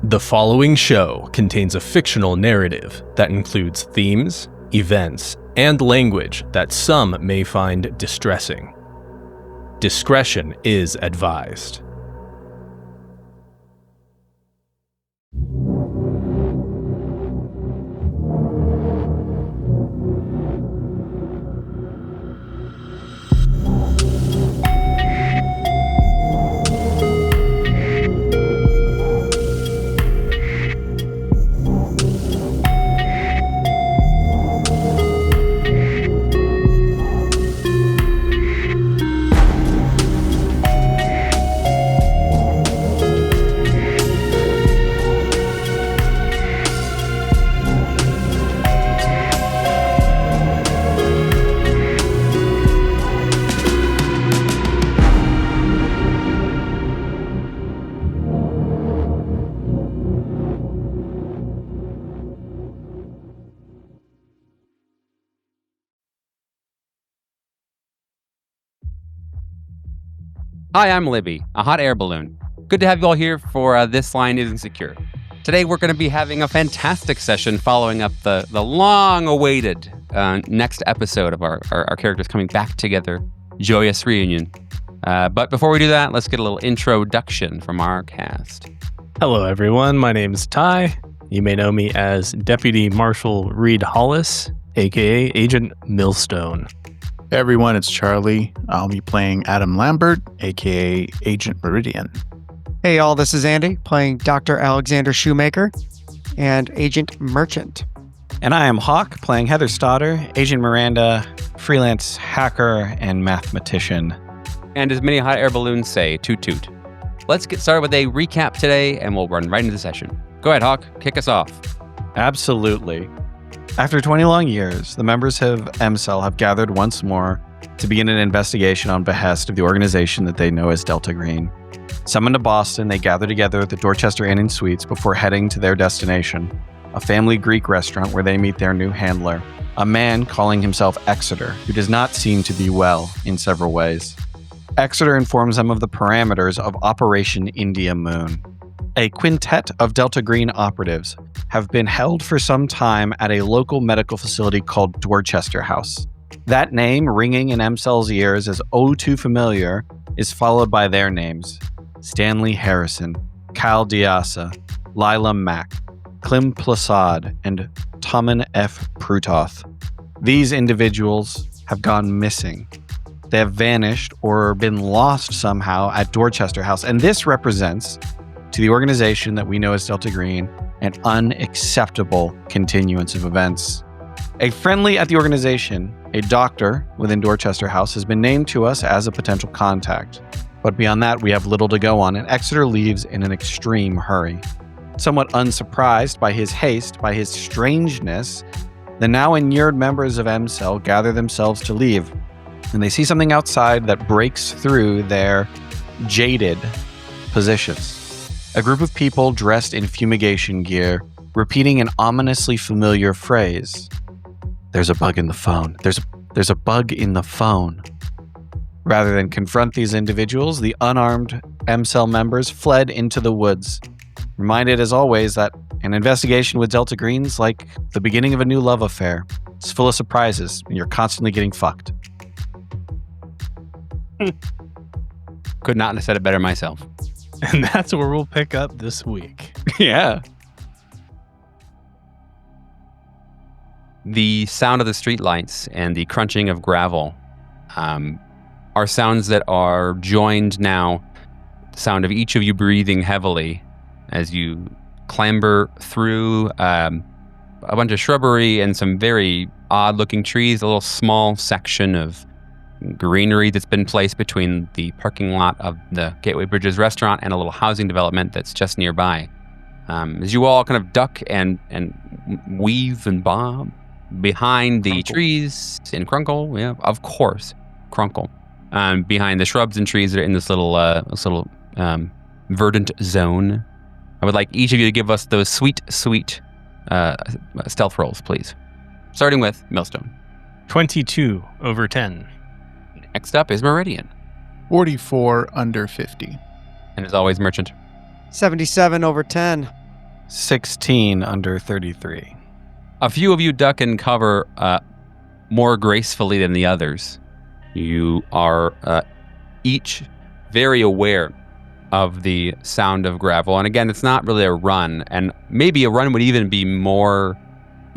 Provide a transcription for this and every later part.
The following show contains a fictional narrative that includes themes, events, and language that some may find distressing. Discretion is advised. Hi, I'm Libby, a hot air balloon. Good to have you all here for This Line Isn't Secure. Today we're going to be having a fantastic session following up the long-awaited next episode of our characters coming back together, joyous reunion. But before we do that, let's get a little introduction from our cast. Hello everyone, my name is Ty. You may know me as Deputy Marshal Reed Hollis, aka Agent Millstone. Hey everyone, it's Charlie. I'll be playing Adam Lambert, aka Agent Meridian. Hey y'all, this is Andy, playing Dr. Alexander Shoemaker and Agent Merchant. And I am Hawk, playing Heather Stodder, Agent Miranda, freelance hacker and mathematician. And as many hot air balloons say, toot toot. Let's get started with a recap today, and we'll run right into the session. Go ahead, Hawk, kick us off. Absolutely. After 20 long years, the members of MCell have gathered once more to begin an investigation on behest of the organization that they know as Delta Green. Summoned to Boston, they gather together at the Dorchester Inn and Suites before heading to their destination, a family Greek restaurant where they meet their new handler, a man calling himself Exeter, who does not seem to be well in several ways. Exeter informs them of the parameters of Operation India Moon. A quintet of Delta Green operatives have been held for some time at a local medical facility called Dorchester House. That name, ringing in MCell's ears as oh too familiar, is followed by their names: Stanley Harrison, Kyle Diasa, Lila Mack, Clem Plasad, and Tommen F. Prutoth. These individuals have gone missing. They have vanished or been lost somehow at Dorchester House, and this represents, to the organization that we know as Delta Green, an unacceptable continuance of events. A friendly at the organization, a doctor within Dorchester House, has been named to us as a potential contact. But beyond that, we have little to go on, and Exeter leaves in an extreme hurry. Somewhat unsurprised by his haste, by his strangeness, the now inured members of MCell gather themselves to leave, and they see something outside that breaks through their jaded positions. A group of people dressed in fumigation gear, repeating an ominously familiar phrase. There's a bug in the phone. There's a bug in the phone. Rather than confront these individuals, the unarmed MCell members fled into the woods, reminded as always that an investigation with Delta Green's like the beginning of a new love affair. It's full of surprises, and you're constantly getting fucked. Could not have said it better myself. And that's where we'll pick up this week. Yeah. The sound of the streetlights and the crunching of gravel are sounds that are joined now. The sound of each of you breathing heavily as you clamber through a bunch of shrubbery and some very odd-looking trees, a little small section of greenery that's been placed between the parking lot of the Gateway Bridges restaurant and a little housing development that's just nearby. As you all kind of duck and weave and bob behind the trees in Crunkle, yeah, of course, Crunkle, behind the shrubs and trees that are in this little verdant zone. I would like each of you to give us those sweet stealth rolls, please. Starting with Millstone. 22 over 10. Next up is Meridian. 44 under 50. And as always, Merchant. 77 over 10. 16 under 33. A few of you duck and cover more gracefully than the others. You are each very aware of the sound of gravel. And again, it's not really a run. And maybe a run would even be more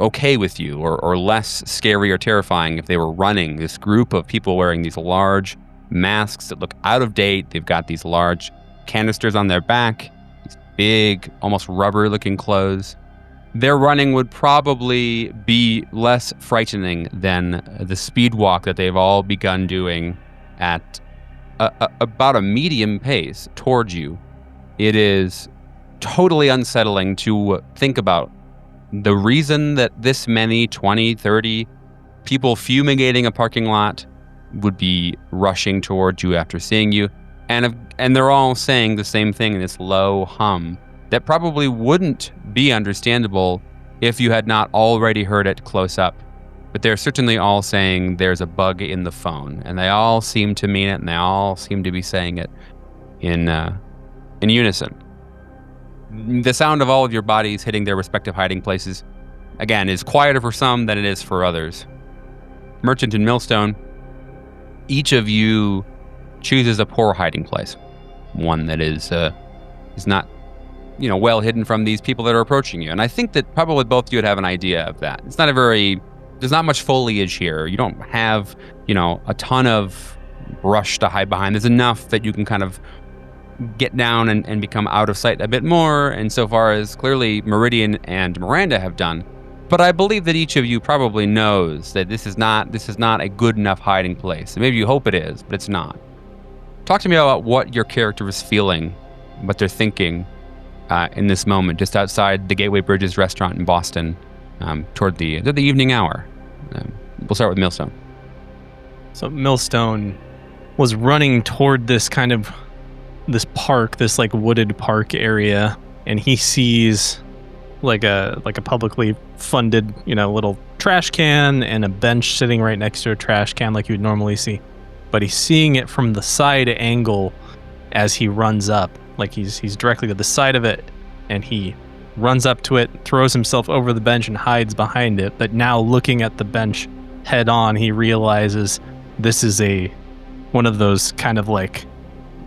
okay with you or less scary or terrifying if they were running. This group of people wearing these large masks that look out of date. They've got these large canisters on their back, these big, almost rubber-looking clothes. Their running would probably be less frightening than the speed walk that they've all begun doing at about a medium pace towards you. It is totally unsettling to think about the reason that this many 20, 30 people fumigating a parking lot would be rushing towards you after seeing you. And they're all saying the same thing in this low hum that probably wouldn't be understandable if you had not already heard it close up. But they're certainly all saying there's a bug in the phone, and they all seem to mean it, and they all seem to be saying it in unison. The sound of all of your bodies hitting their respective hiding places, again, is quieter for some than it is for others. Merchant and Millstone, each of you chooses a poor hiding place, one that is not, well hidden from these people that are approaching you. And I think that probably both of you would have an idea of that. There's not much foliage here. You don't have, a ton of brush to hide behind. There's enough that you can kind of get down and become out of sight a bit more, and so far as clearly Meridian and Miranda have done. But I believe that each of you probably knows that this is not a good enough hiding place. Maybe you hope it is, but it's not. Talk to me about what your character is feeling, what they're thinking in this moment, just outside the Gateway Bridges restaurant in Boston, toward the evening hour. We'll start with Millstone. So Millstone was running toward this park, this wooded park area, and he sees like a publicly funded, little trash can and a bench sitting right next to a trash can like you would normally see. But he's seeing it from the side angle as he runs up. Like he's directly to the side of it, and he runs up to it, throws himself over the bench and hides behind it. But now looking at the bench head on, he realizes this is one of those kind of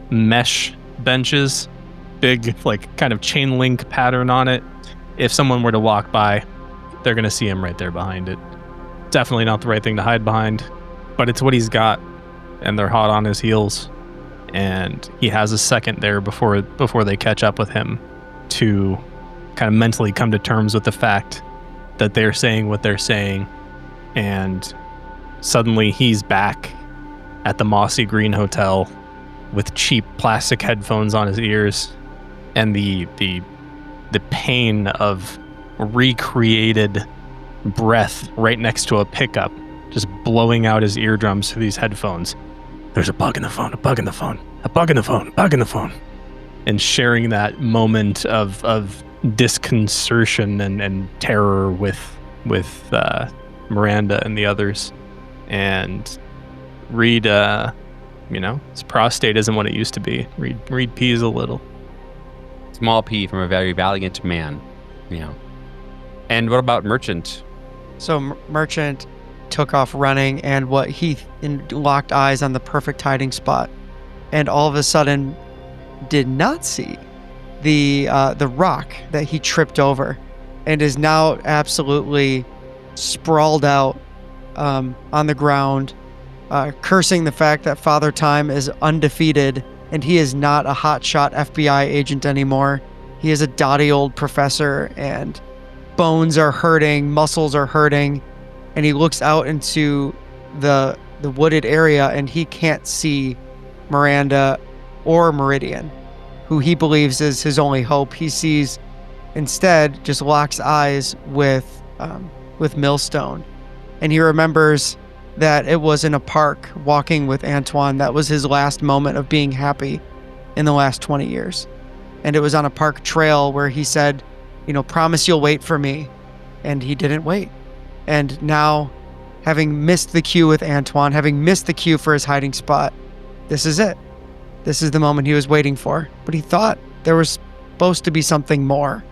mesh benches, big kind of chain link pattern on it. If someone were to walk by, they're going to see him right there behind it. Definitely not the right thing to hide behind, but it's what he's got, and they're hot on his heels. And he has a second there before they catch up with him to kind of mentally come to terms with the fact that they're saying what they're saying. And suddenly he's back at the Mossy Green Hotel with cheap plastic headphones on his ears, and the pain of recreated breath right next to a pickup just blowing out his eardrums through these headphones. There's a bug in the phone, a bug in the phone, a bug in the phone, a bug in the phone. And sharing that moment of disconcertion and terror with Miranda and the others. And Reed, his prostate isn't what it used to be. Reed pees a little. Small p from a very valiant man, And what about Merchant? So Merchant took off running, and he locked eyes on the perfect hiding spot, and all of a sudden did not see the rock that he tripped over, and is now absolutely sprawled out on the ground, cursing the fact that Father Time is undefeated, and he is not a hotshot FBI agent anymore. He is a dotty old professor, and bones are hurting, muscles are hurting. And he looks out into the wooded area, and he can't see Miranda or Meridian, who he believes is his only hope. He sees, instead, just locks eyes with Millstone. And he remembers that it was in a park walking with Antoine. That was his last moment of being happy in the last 20 years. And it was on a park trail where he said, promise you'll wait for me. And he didn't wait. And now, having missed the cue with Antoine, having missed the cue for his hiding spot, this is it. This is the moment he was waiting for. But he thought there was supposed to be something more.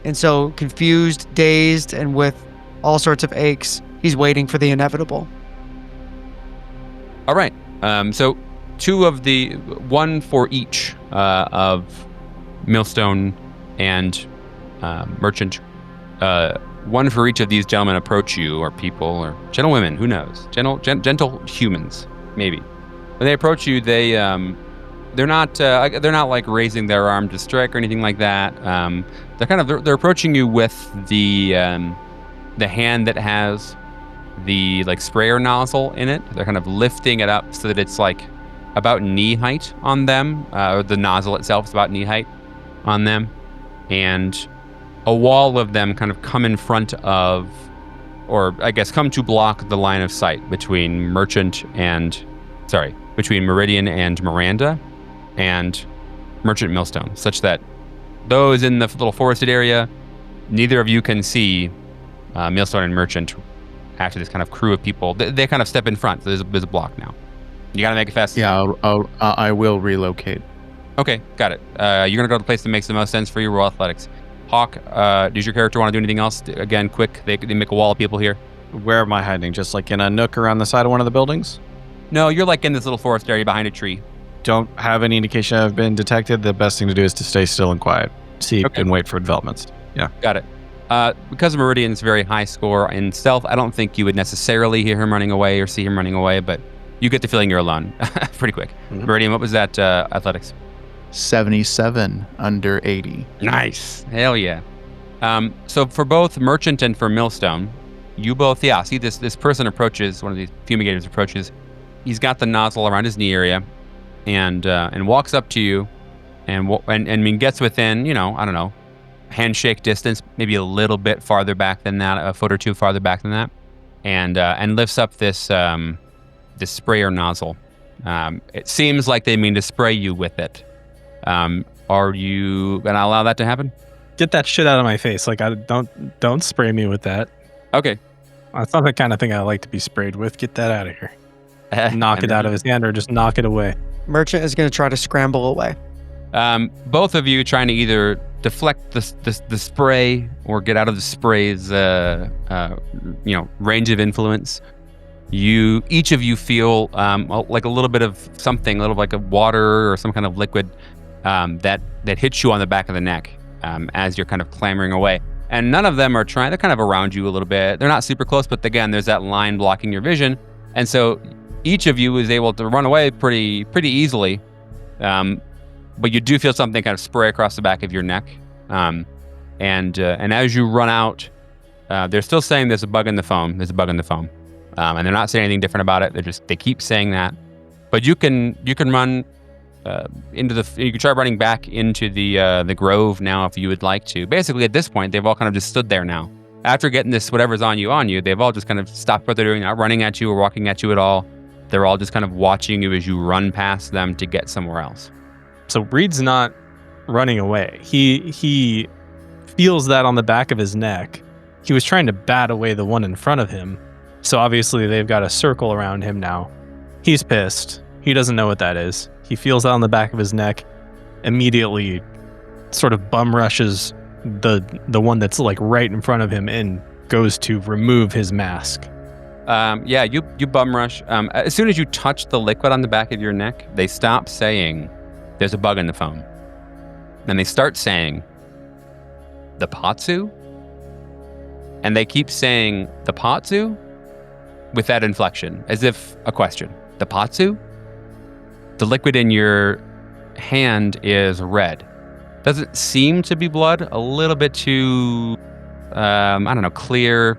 And so, confused, dazed, and with all sorts of aches, he's waiting for the inevitable. All right. So one for each of Millstone and Merchant. One for each of these gentlemen approach you, or people, or gentlewomen, who knows? Gentle humans, maybe. When they approach you, they're not like raising their arm to strike or anything like that. They're approaching you with the hand that has the like sprayer nozzle in it. They're kind of lifting it up so that it's like about knee height on them, or the nozzle itself is about knee height on them, and a wall of them kind of come in front of, or I guess come to block the line of sight between between Meridian and Miranda and Merchant Millstone, such that those in the little forested area, neither of you can see Millstone and Merchant after this kind of crew of people. They kind of step in front. So there's a block now. You got to make it fast. Yeah, I will relocate. Okay, got it. You're going to go to the place that makes the most sense for you, roll athletics. Hawk, does your character want to do anything else? Again, quick, they make a wall of people here. Where am I hiding? Just like in a nook around the side of one of the buildings? No, you're like in this little forest area behind a tree. Don't have any indication I've been detected. The best thing to do is to stay still and quiet. See and wait for developments. Yeah. Got it. Because of Meridian's very high score in stealth, I don't think you would necessarily hear him running away or see him running away, but you get the feeling you're alone pretty quick. Mm-hmm. Meridian, what was that athletics? 77 under 80. Nice. Hell yeah. So for both Merchant and for Millstone, you both, see this person approaches, one of these fumigators approaches. He's got the nozzle around his knee area and walks up to you and gets within, I don't know, handshake distance, maybe a little bit farther back than that, a foot or two farther back than that, and lifts up this sprayer nozzle. It seems like they mean to spray you with it. Are you gonna allow that to happen? Get that shit out of my face! Like, don't spray me with that. Okay, that's not the kind of thing I like to be sprayed with. Get that out of here. Knock it out of his hand, or just knock it away. Merchant is going to try to scramble away. Both of you trying to either deflect the spray or get out of the spray's range of influence. Each of you feel like a little bit of something, a little like a water or some kind of liquid that hits you on the back of the neck as you're kind of clambering away. And none of them are trying. They're kind of around you a little bit. They're not super close, but again, there's that line blocking your vision, and so each of you is able to run away pretty easily. But you do feel something kind of spray across the back of your neck. And as you run out, they're still saying there's a bug in the foam. There's a bug in the foam. And they're not saying anything different about it. They keep saying that. But you can run you can try running back into the grove now if you would like to. Basically, at this point, they've all kind of just stood there now. After getting this whatever's on you, they've all just kind of stopped what they're doing, not running at you or walking at you at all. They're all just kind of watching you as you run past them to get somewhere else. So Reed's not running away. He feels that on the back of his neck. He was trying to bat away the one in front of him. So obviously they've got a circle around him now. He's pissed. He doesn't know what that is. He feels that on the back of his neck. Immediately sort of bum rushes the one that's like right in front of him and goes to remove his mask. You bum rush. As soon as you touch the liquid on the back of your neck, they stop saying there's a bug in the foam. And they start saying the Patsu? And they keep saying the Patsu with that inflection, as if a question. The Patsu? The liquid in your hand is red. Doesn't seem to be blood, a little bit too, clear,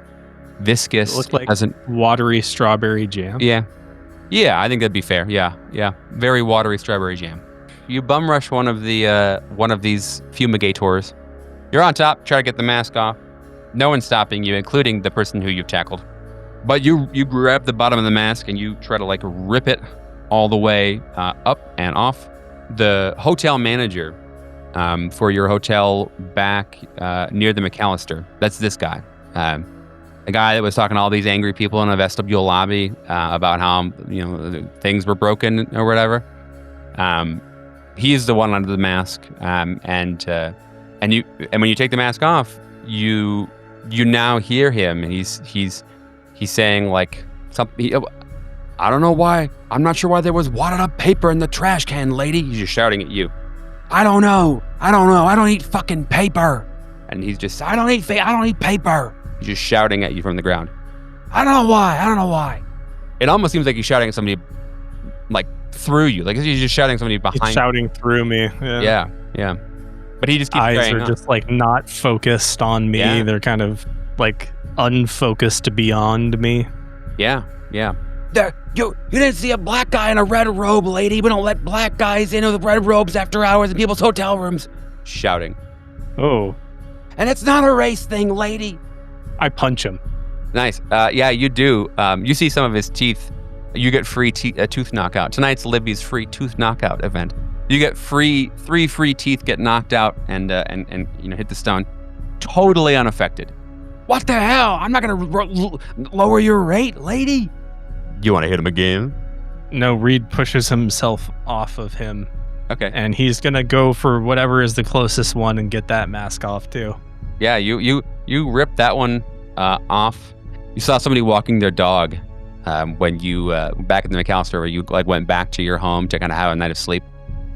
viscous. It looked like watery strawberry jam. Yeah, I think that'd be fair. Yeah, very watery strawberry jam. You bum rush one of these fumigators. You're on top, try to get the mask off. No one's stopping you, including the person who you've tackled. But you grab the bottom of the mask and you try to like rip it all the way up and off. The hotel manager for your hotel back near the McAllister, that's this guy. The guy that was talking to all these angry people in a vestibule lobby about how things were broken or whatever. He's the one under the mask, and And when you take the mask off, you now hear him, and he's saying like something. I don't know why. I'm not sure why there was wadded up paper in the trash can, lady. He's just shouting at you. I don't know. I don't eat fucking paper. And he's just, I don't eat paper. He's just shouting at you from the ground. I don't know why. It almost seems like he's shouting at somebody like through you. Like he's just shouting at somebody behind. He's shouting through me. Yeah. But he just keeps eyes carrying are on. just like not focused on me. Yeah. They're kind of like unfocused beyond me. Yeah. You didn't see a black guy in a red robe, lady. We don't let black guys in with red robes after hours in people's hotel rooms. Shouting. Oh. And it's not a race thing, lady. I punch him. Nice. Yeah, you do. You see some of his teeth. You get free tooth knockout. Tonight's Libby's free tooth knockout event. You get three free teeth get knocked out and hit the stone, totally unaffected. What the hell? I'm not gonna lower your rate, lady. You want to hit him again? No, Reed pushes himself off of him. Okay. And he's gonna go for whatever is the closest one and get that mask off too. Yeah, you ripped that one off. You saw somebody walking their dog when you back at the McAllister, where you like went back to your home to kind of have a night of sleep.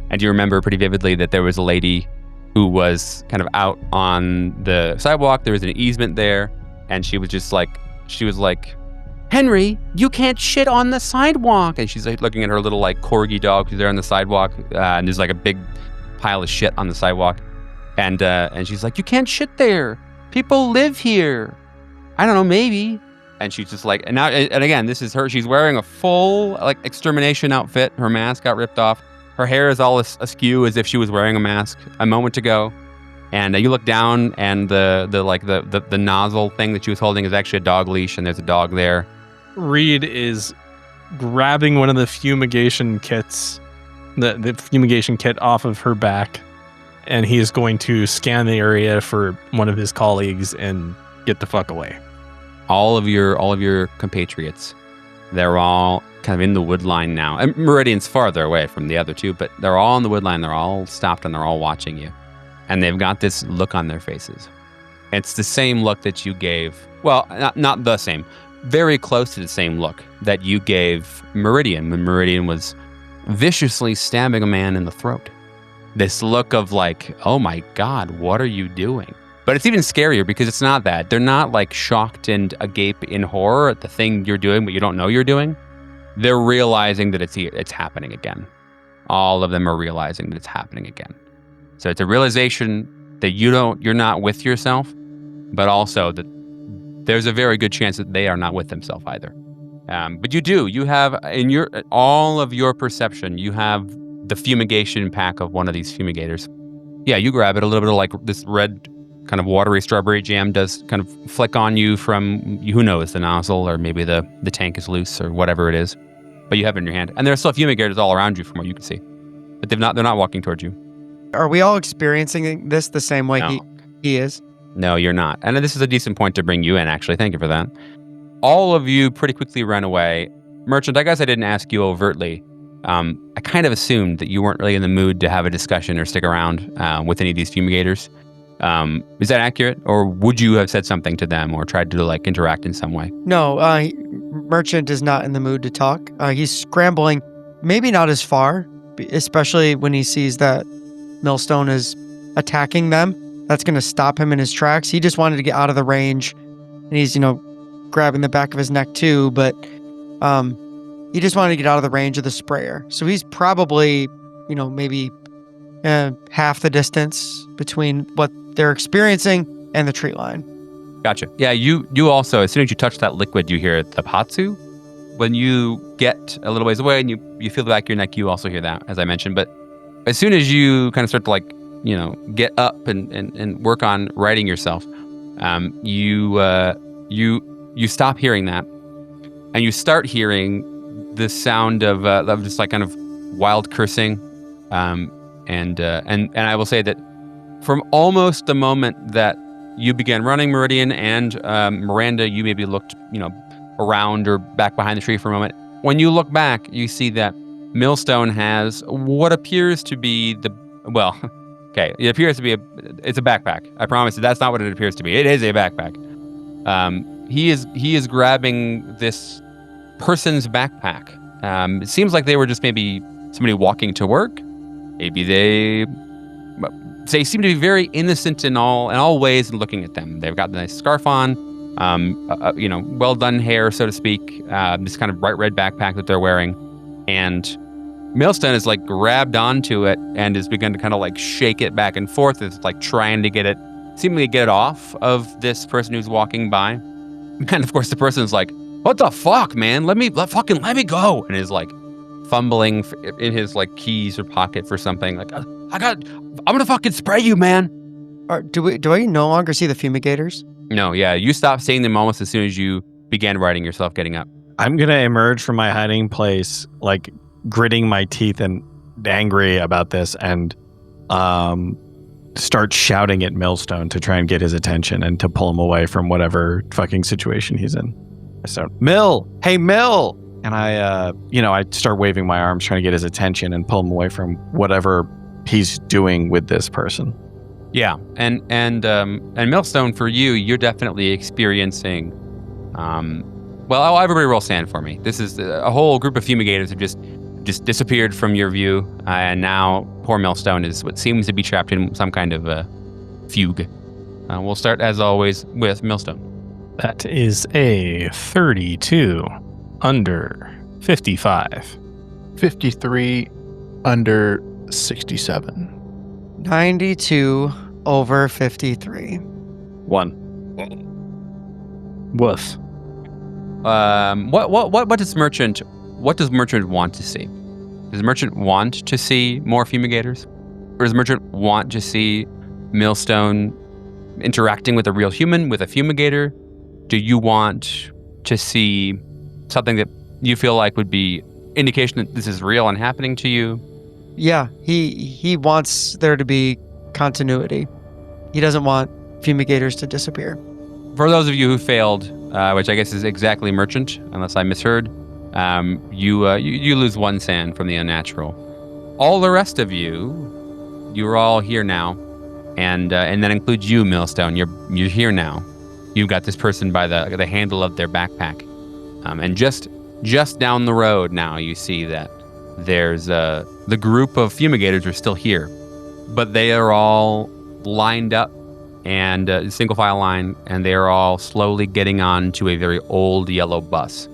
And you remember pretty vividly that there was a lady who was kind of out on the sidewalk. There was an easement there, and she was like, Henry, you can't shit on the sidewalk. And she's like looking at her little like corgi dog who's there on the sidewalk, and there's like a big pile of shit on the sidewalk. And she's like, you can't shit there. People live here. I don't know, maybe. And she's just like, and again, this is her. She's wearing a full like extermination outfit. Her mask got ripped off. Her hair is all askew as if she was wearing a mask a moment ago. And you look down, and the nozzle thing that she was holding is actually a dog leash, and there's a dog there. Reed is grabbing one of the fumigation kits, the fumigation kit off of her back, and he is going to scan the area for one of his colleagues and get the fuck away. All of your compatriots, they're all kind of in the wood line now. And Meridian's farther away from the other two, but they're all in the wood line. They're all stopped, and they're all watching you. And they've got this look on their faces. It's the same look that you gave. Well, not the same. Very close to the same look that you gave Meridian when Meridian was viciously stabbing a man in the throat. This look of like, oh my God, what are you doing? But it's even scarier because it's not that. They're not like shocked and agape in horror at the thing you're doing, but you don't know you're doing. They're realizing that it's happening again. All of them are realizing that it's happening again. So it's a realization that you're not with yourself, but also that there's a very good chance that they are not with themselves either. But you have in all of your perception, you have the fumigation pack of one of these fumigators. Yeah, you grab it, a little bit of like this red kind of watery strawberry jam does kind of flick on you from, who knows, the nozzle, or maybe the tank is loose or whatever it is. But you have it in your hand. And there are still fumigators all around you from what you can see. But they're not walking towards you. Are we all experiencing this the same way No. he is? No, you're not. And this is a decent point to bring you in, actually. Thank you for that. All of you pretty quickly ran away. Merchant, I guess I didn't ask you overtly. I kind of assumed that you weren't really in the mood to have a discussion or stick around with any of these fumigators. Is that accurate? Or would you have said something to them or tried to like interact in some way? No, Merchant is not in the mood to talk. He's scrambling, maybe not as far, especially when he sees that Millstone is attacking them. That's going to stop him in his tracks. He just wanted to get out of the range, and he's, grabbing the back of his neck too, but he just wanted to get out of the range of the sprayer. So he's probably, maybe half the distance between what they're experiencing and the tree line. Gotcha. Yeah, you also, as soon as you touch that liquid, you hear the patsu. When you get a little ways away and you feel the back of your neck, you also hear that, as I mentioned. But as soon as you kind of start to get up and work on righting yourself, you stop hearing that, and you start hearing the sound of just like kind of wild cursing, and I will say that from almost the moment that you began running, Meridian, and Miranda, you maybe looked around or back behind the tree for a moment. When you look back, you see that Millstone has what appears to be Okay, it appears to be it's a backpack. I promise you, that's not what it appears to be. It is a backpack. He is grabbing this person's backpack. It seems like they were just maybe somebody walking to work. Maybe they seem to be very innocent in all ways and looking at them. They've got the nice scarf on, well done hair, so to speak. This kind of bright red backpack that they're wearing, and Millstone is like grabbed onto it and has begun to kind of like shake it back and forth. It's like trying to seemingly get it off of this person who's walking by. And of course, the person's like, "What the fuck, man? Let me go!" And is like fumbling in his like keys or pocket for something. Like, I'm gonna fucking spray you, man. Do I no longer see the fumigators? No, yeah, you stopped seeing them almost as soon as you began righting yourself getting up. I'm going to emerge from my hiding place, like gritting my teeth and angry about this, and start shouting at Millstone to try and get his attention and to pull him away from whatever fucking situation he's in. So, Mill! Hey, Mill! And I start waving my arms trying to get his attention and pull him away from whatever he's doing with this person. Yeah, and Millstone, for you, you're definitely experiencing. Everybody roll sand for me. This is a whole group of fumigators have just disappeared from your view, and now poor Millstone is what seems to be trapped in some kind of a fugue. We'll start as always with Millstone. That is a 32 under 55. 53 under 67. 92 over 53. 1. Woof. What does Merchant want to see? Does Merchant want to see more fumigators? Or does Merchant want to see Millstone interacting with a real human, with a fumigator? Do you want to see something that you feel like would be indication that this is real and happening to you? Yeah, he wants there to be continuity. He doesn't want fumigators to disappear. For those of you who failed, which I guess is exactly Merchant, unless I misheard, you lose 1 sand from the Unnatural. All the rest of you're all here now, and that includes you, Millstone. You're here now. You've got this person by the handle of their backpack, and just down the road now, you see that there's the group of fumigators are still here, but they are all lined up and single file line, and they are all slowly getting on to a very old yellow bus,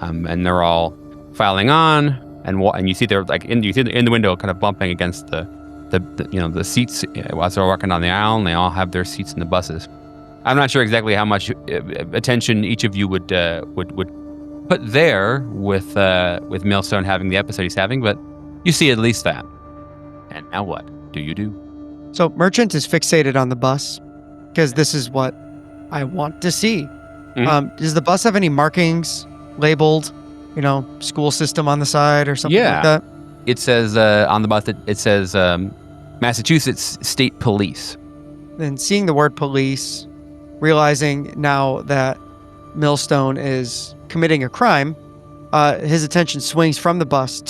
and they're all filing on, and you see they're like in the window, kind of bumping against the seats as they're walking down the aisle, and they all have their seats in the buses. I'm not sure exactly how much attention each of you would put there with Millstone having the episode he's having, but you see at least that. And now what do you do? So Merchant is fixated on the bus because this is what I want to see. Mm-hmm. Does the bus have any markings labeled, school system on the side or something like that? It says on the bus, it says Massachusetts State Police. Then seeing the word police, realizing now that Millstone is committing a crime, his attention swings from the bus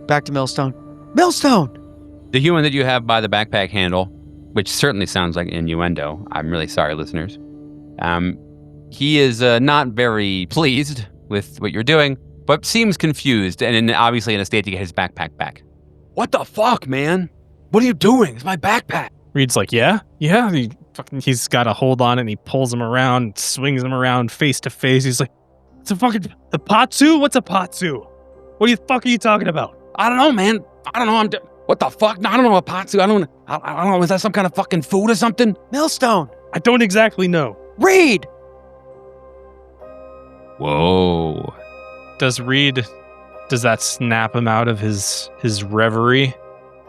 back to Millstone. Millstone! The human that you have by the backpack handle, which certainly sounds like innuendo. I'm really sorry, listeners. He is not very pleased with what you're doing, but seems confused and obviously in a state to get his backpack back. What the fuck, man? What are you doing? It's my backpack. Reed's like, yeah. He's got a hold on it, and he pulls him around, swings him around face to face. He's like, it's a fucking the patsu? What's a patsu? What the fuck are you talking about? I don't know, man. I don't know. What the fuck? No, I don't know what patsu. I don't know. Is that some kind of fucking food or something? Millstone! I don't exactly know. Reed! Whoa. Does that snap him out of his reverie?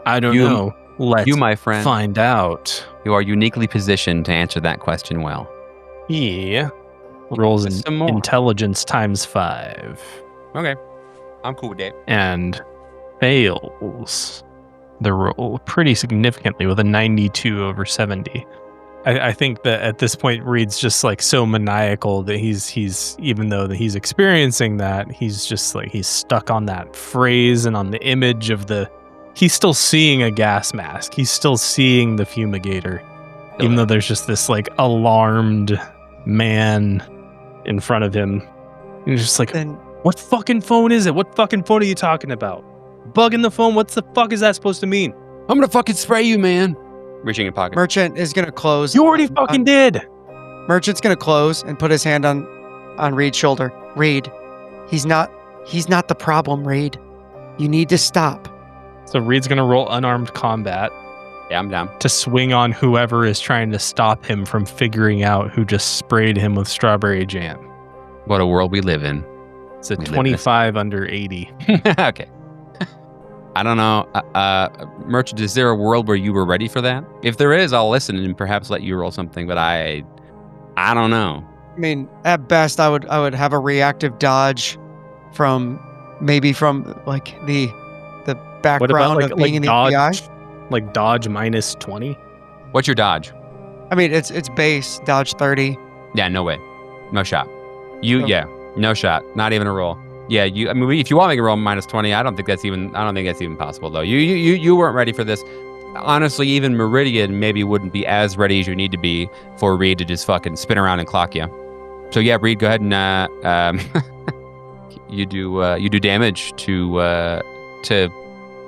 I don't know. Let's my friend, find out. You are uniquely positioned to answer that question well. He rolls an intelligence times 5. Okay. I'm cool with that. And fails the roll pretty significantly with a 92 over 70. I think that at this point Reed's just like so maniacal that he's even though that he's experiencing that, he's just like he's stuck on that phrase and on the image of the he's still seeing a gas mask. He's still seeing the fumigator, even though there's just this like alarmed man in front of him. And he's just like, what fucking phone is it? What fucking phone are you talking about? Bug in the phone? What the fuck is that supposed to mean? I'm gonna fucking spray you, man. Reaching in pocket. Merchant is gonna close. You already fucking did. Merchant's gonna close and put his hand on Reed's shoulder. Reed, he's not the problem, Reed. You need to stop. So Reed's gonna roll unarmed combat. Yeah, I'm down. To swing on whoever is trying to stop him from figuring out who just sprayed him with strawberry jam. What a world we live in. It's a 25 under 80. Okay. I don't know. Merchant, is there a world where you were ready for that? If there is, I'll listen and perhaps let you roll something, but I don't know. I mean, at best, I would have a reactive dodge from like the background What about of being in the dodge, FBI. like dodge minus 20? What's your dodge? I mean, it's base dodge 30. Yeah, no way. No shot. Okay. No shot. Not even a roll. Yeah, I mean, if you want me to roll minus 20, I don't think that's even possible though. You weren't ready for this. Honestly, even Meridian maybe wouldn't be as ready as you need to be for Reed to just fucking spin around and clock you. So yeah, Reed, go ahead and you do damage to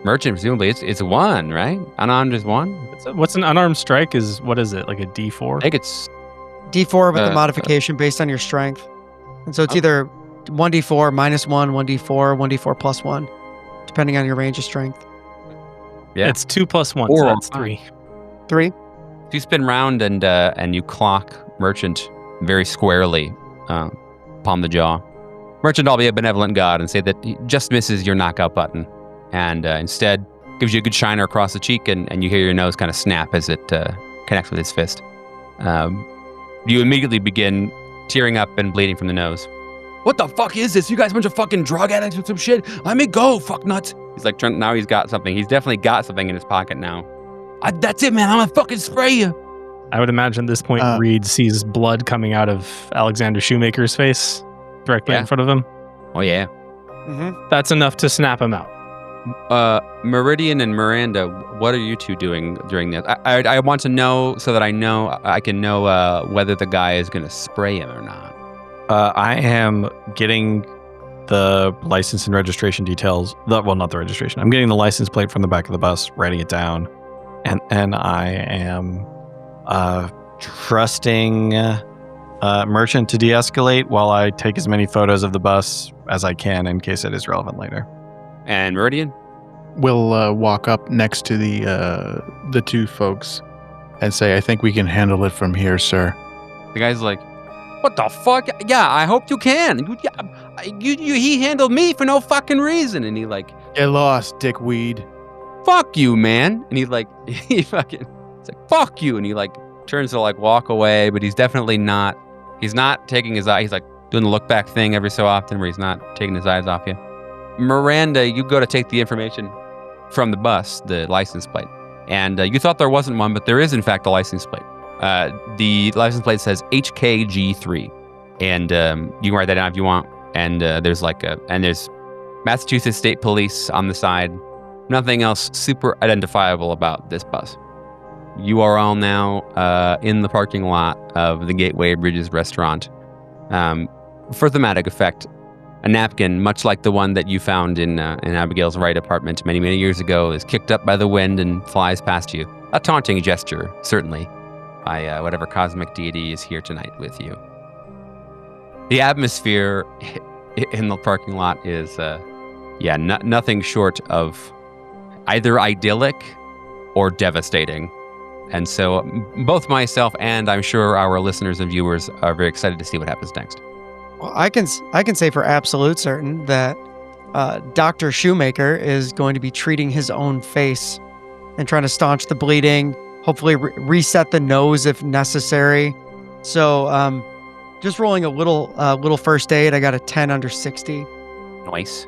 Merchant. Presumably, it's a 1, right? Unarmed is 1. What's an unarmed strike? What is it? Like a D4? I think it's D4 with the modification based on your strength, and so it's either 1d4 minus 1, 1d4, 1d4 plus 1, depending on your range of strength. Yeah, it's 2 plus 1, so Or that's 3. 3. If you spin round and you clock Merchant very squarely upon the jaw, Merchant, I'll be a benevolent god and say that he just misses your knockout button, and instead gives you a good shiner across the cheek, and you hear your nose kind of snap as it connects with his fist. You immediately begin tearing up and bleeding from the nose. What the fuck is this? You guys a bunch of fucking drug addicts with some shit? Let me go, fuck nuts. He's like, now he's got something. He's definitely got something in his pocket now. That's it, man. I'm gonna fucking spray you. I would imagine at this point, Reed sees blood coming out of Alexander Shoemaker's face directly in front of him. Oh, yeah. Mm-hmm. That's enough to snap him out. Meridian and Miranda, what are you two doing during this? I want to know so that I can know whether the guy is going to spray him or not. I am getting the license and registration details. Well, not the registration. I'm getting the license plate from the back of the bus, writing it down, and I am trusting Merchant to de-escalate while I take as many photos of the bus as I can in case it is relevant later. And Meridian? We'll walk up next to the two folks and say, I think we can handle it from here, sir. The guy's like, what the fuck? Yeah, I hope you can. He handled me for no fucking reason. And he like, get lost, dickweed. Fuck you, man. And he's like, it's like, fuck you. And he like turns to like walk away, but he's definitely not. He's not taking his eye. He's like doing the look back thing every so often where he's not taking his eyes off you. Miranda, you go to take the information from the bus, the license plate. And you thought there wasn't one, but there is in fact a license plate. The license plate says HKG3, and you can write that down if you want. And there's Massachusetts State Police on the side. Nothing else super identifiable about this bus. You are all now in the parking lot of the Gateway Bridges restaurant. For thematic effect, a napkin, much like the one that you found in Abigail's Wright apartment many, many years ago, is kicked up by the wind and flies past you. A taunting gesture, certainly, by whatever cosmic deity is here tonight with you. The atmosphere in the parking lot is, nothing short of either idyllic or devastating. And so both myself and I'm sure our listeners and viewers are very excited to see what happens next. Well, I can say for absolute certain that Dr. Shoemaker is going to be treating his own face and trying to staunch the bleeding, hopefully reset the nose if necessary. So just rolling a little first aid. I got a 10 under 60. Nice.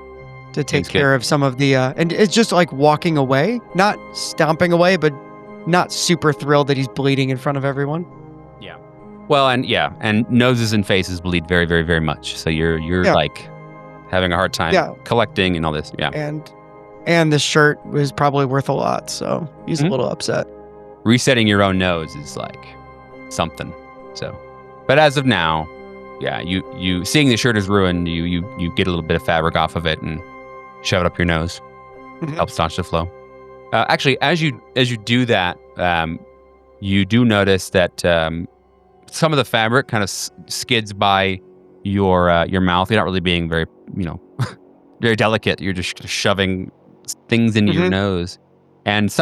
To take care of some of the... and it's just like walking away, not stomping away, but not super thrilled that he's bleeding in front of everyone. Yeah. Well, and noses and faces bleed very, very, very much. So you're like having a hard time collecting and all this. Yeah. And And this shirt was probably worth a lot, so he's a little upset. Resetting your own nose is like something. So, but as of now, yeah, you seeing the shirt is ruined, you get a little bit of fabric off of it and shove it up your nose. Helps staunch the flow. Actually, as you do that, you do notice that some of the fabric kind of skids by your mouth. You're not really being very, very delicate. You're just shoving things into your nose. And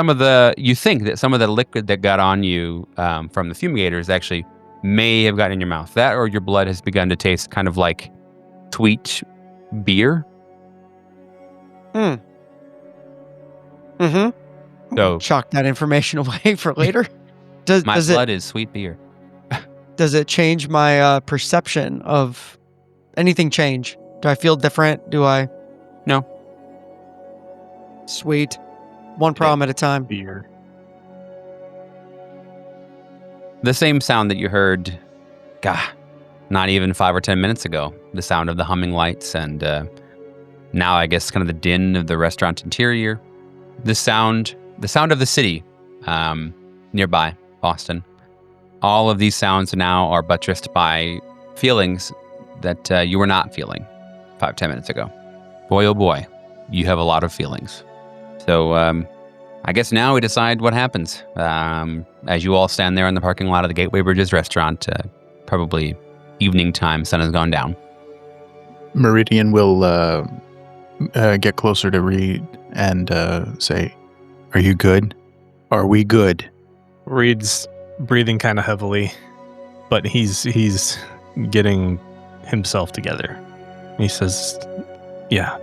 you think that some of the liquid that got on you from the fumigators actually may have gotten in your mouth. That or your blood has begun to taste kind of like sweet beer. So Chalk that information away for later. my blood is sweet beer. Does it change my perception of anything? Change? Do I feel different? Do I? No. Sweet. One problem at a time. Beer. The same sound that you heard, not even 5 or 10 minutes ago. The sound of the humming lights and now I guess kind of the din of the restaurant interior. The sound of the city nearby, Boston. All of these sounds now are buttressed by feelings that you were not feeling 5-10 minutes ago. Boy, oh boy, you have a lot of feelings. So I guess now we decide what happens. As you all stand there in the parking lot of the Gateway Bridges restaurant, probably evening time, sun has gone down. Meridian will get closer to Reed and say, "Are you good? Are we good?" Reed's breathing kind of heavily, but he's getting himself together. He says, "Yeah,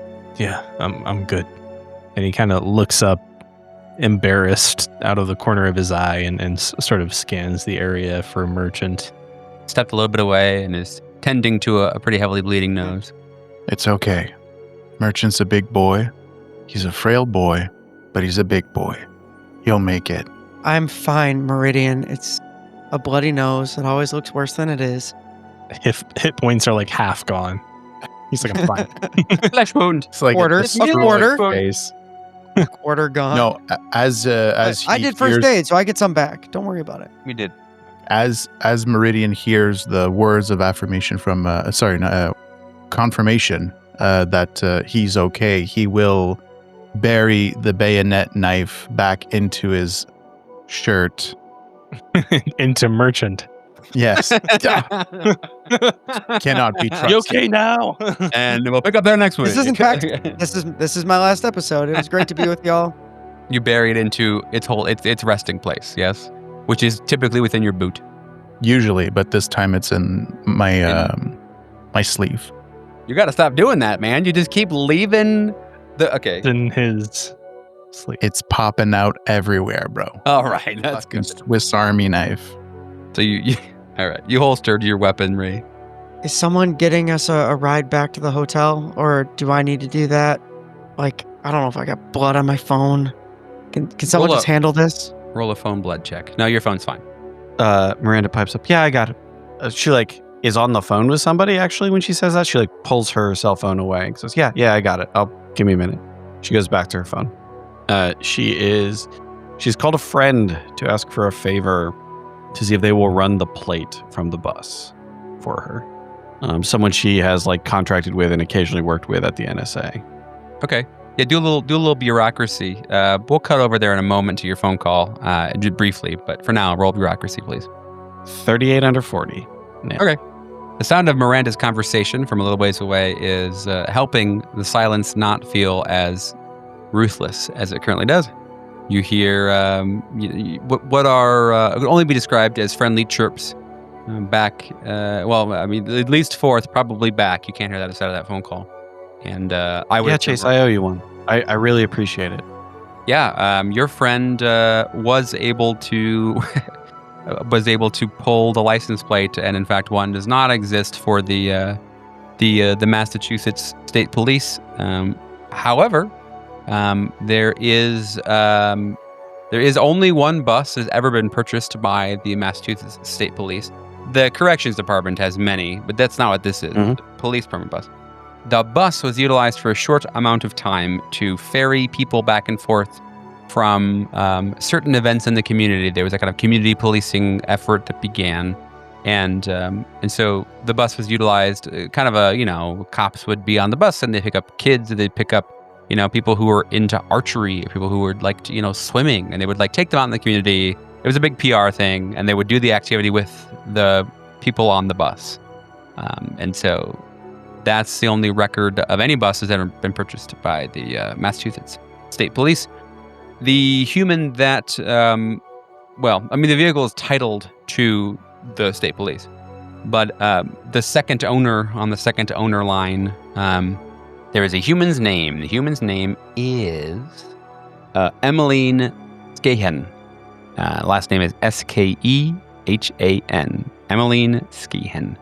I'm good." And he kind of looks up, embarrassed, out of the corner of his eye, and sort of scans the area for Merchant. Stepped a little bit away and is tending to a pretty heavily bleeding nose. It's okay. Merchant's a big boy. He's a frail boy, but he's a big boy. He'll make it. I'm fine, Meridian. It's a bloody nose. It always looks worse than it is. Hit points are like half gone. He's like, "I'm fine." Flesh wound. It's like Quarter. a Quarter. face. Quarter gone. No, as I he did first hears- aid, so I get some back. Don't worry about it. We did. As Meridian hears the words of affirmation from confirmation that he's okay, he will bury the bayonet knife back into his shirt. Into Merchant. Yes. Cannot be trusted. You okay now? And we'll pick up there next week. This is in fact this is my last episode. It was great to be with y'all. You bury it into its resting place, yes? Which is typically within your boot. Usually, but this time it's in my my sleeve. You got to stop doing that, man. You just keep leaving the... Okay. In his sleep. It's popping out everywhere, bro. All right. That's Fucking good. Swiss Army knife. So you all right. You holstered your weaponry. Is someone getting us a ride back to the hotel, or do I need to do that? Like, I don't know if I got blood on my phone. Can someone just handle this? Roll a phone blood check. No, your phone's fine. Miranda pipes up. Yeah, I got it. She is on the phone with somebody actually when she says that. She pulls her cell phone away and says, yeah, I got it. Give me a minute. She goes back to her phone. She's called a friend to ask for a favor to see if they will run the plate from the bus for her. Someone she has contracted with and occasionally worked with at the NSA. Okay. Yeah, do a little bureaucracy. We'll cut over there in a moment to your phone call, just briefly. But for now, roll bureaucracy, please. 38 under 40. Yeah. Okay. The sound of Miranda's conversation from a little ways away is helping the silence not feel as ruthless as it currently does. You hear what could only be described as friendly chirps back. At least forth, probably back. You can't hear that aside of that phone call. And I would. Yeah, Chase, I owe you one. I really appreciate it. Yeah, your friend was able to pull the license plate, and in fact, one does not exist for the Massachusetts State Police. However, there is only one bus that has ever been purchased by the Massachusetts State Police. The Corrections Department has many, but that's not what this is. Mm-hmm. The police department bus. the bus was utilized for a short amount of time to ferry people back and forth from certain events in the community. There was a kind of community policing effort that began. And so the bus was utilized kind of cops would be on the bus and they'd pick up kids, they'd pick up, people who were into archery, people who were swimming, and they would take them out in the community. It was a big PR thing, and they would do the activity with the people on the bus. And so that's the only record of any bus that's ever been purchased by the Massachusetts State Police. The human that, the vehicle is titled to the State Police, but the second owner on the second owner line, there is a human's name. The human's name is Emmeline Skehan. Last name is Skehan. Emmeline Skehan.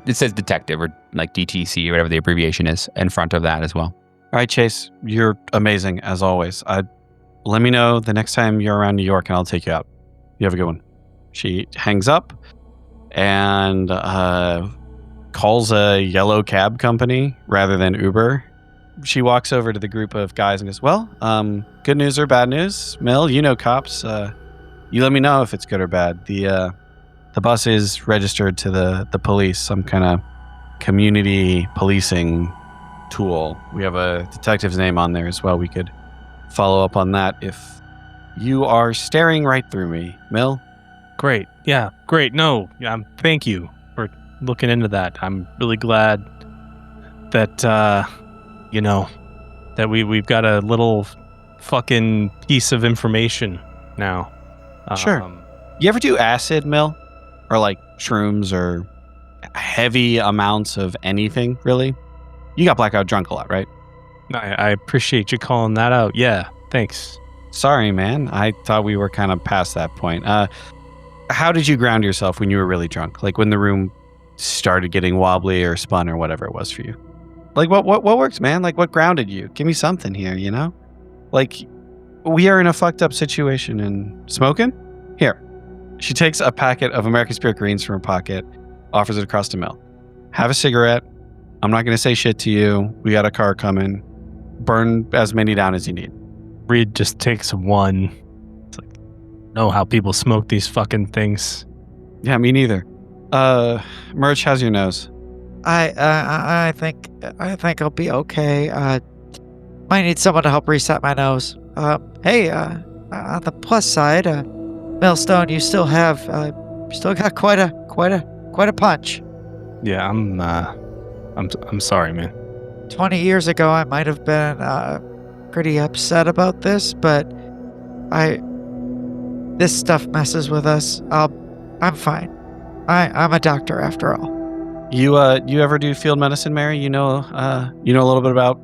It says detective or DTC or whatever the abbreviation is in front of that as well. All right, Chase, you're amazing as always. Let me know the next time you're around New York and I'll take you out. You have a good one. She hangs up and calls a yellow cab company rather than Uber. She walks over to the group of guys and goes, well, good news or bad news? Mel, you know cops. You let me know if it's good or bad. The bus is registered to the police, some kind of community policing tool. We have a detective's name on there as well. We could follow up on that if you are staring right through me, Mel. Great. Yeah, great. No, thank you for looking into that. I'm really glad that, that we've got a little fucking piece of information now. Sure. You ever do acid, Mel? Or shrooms or heavy amounts of anything, really? You got blackout drunk a lot, right? I appreciate you calling that out. Yeah, thanks. Sorry, man. I thought we were kind of past that point. How did you ground yourself when you were really drunk? When the room started getting wobbly or spun or whatever it was for you? What works, man? What grounded you? Give me something here, we are in a fucked up situation and smoking? Here. She takes a packet of American Spirit Greens from her pocket, offers it across to Mel. Have a cigarette. I'm not going to say shit to you. We got a car coming. Burn as many down as you need. Reed just takes one. It's know how people smoke these fucking things. Yeah, me neither. Merch, how's your nose? I think I'll be okay. Might need someone to help reset my nose. Hey, on the plus side, Millstone, you still got quite a punch. Yeah, I'm sorry, man. 20 years ago, I might have been pretty upset about this, but this stuff messes with us. I'm fine. I'm a doctor after all. You ever do field medicine, Mary? You know a little bit about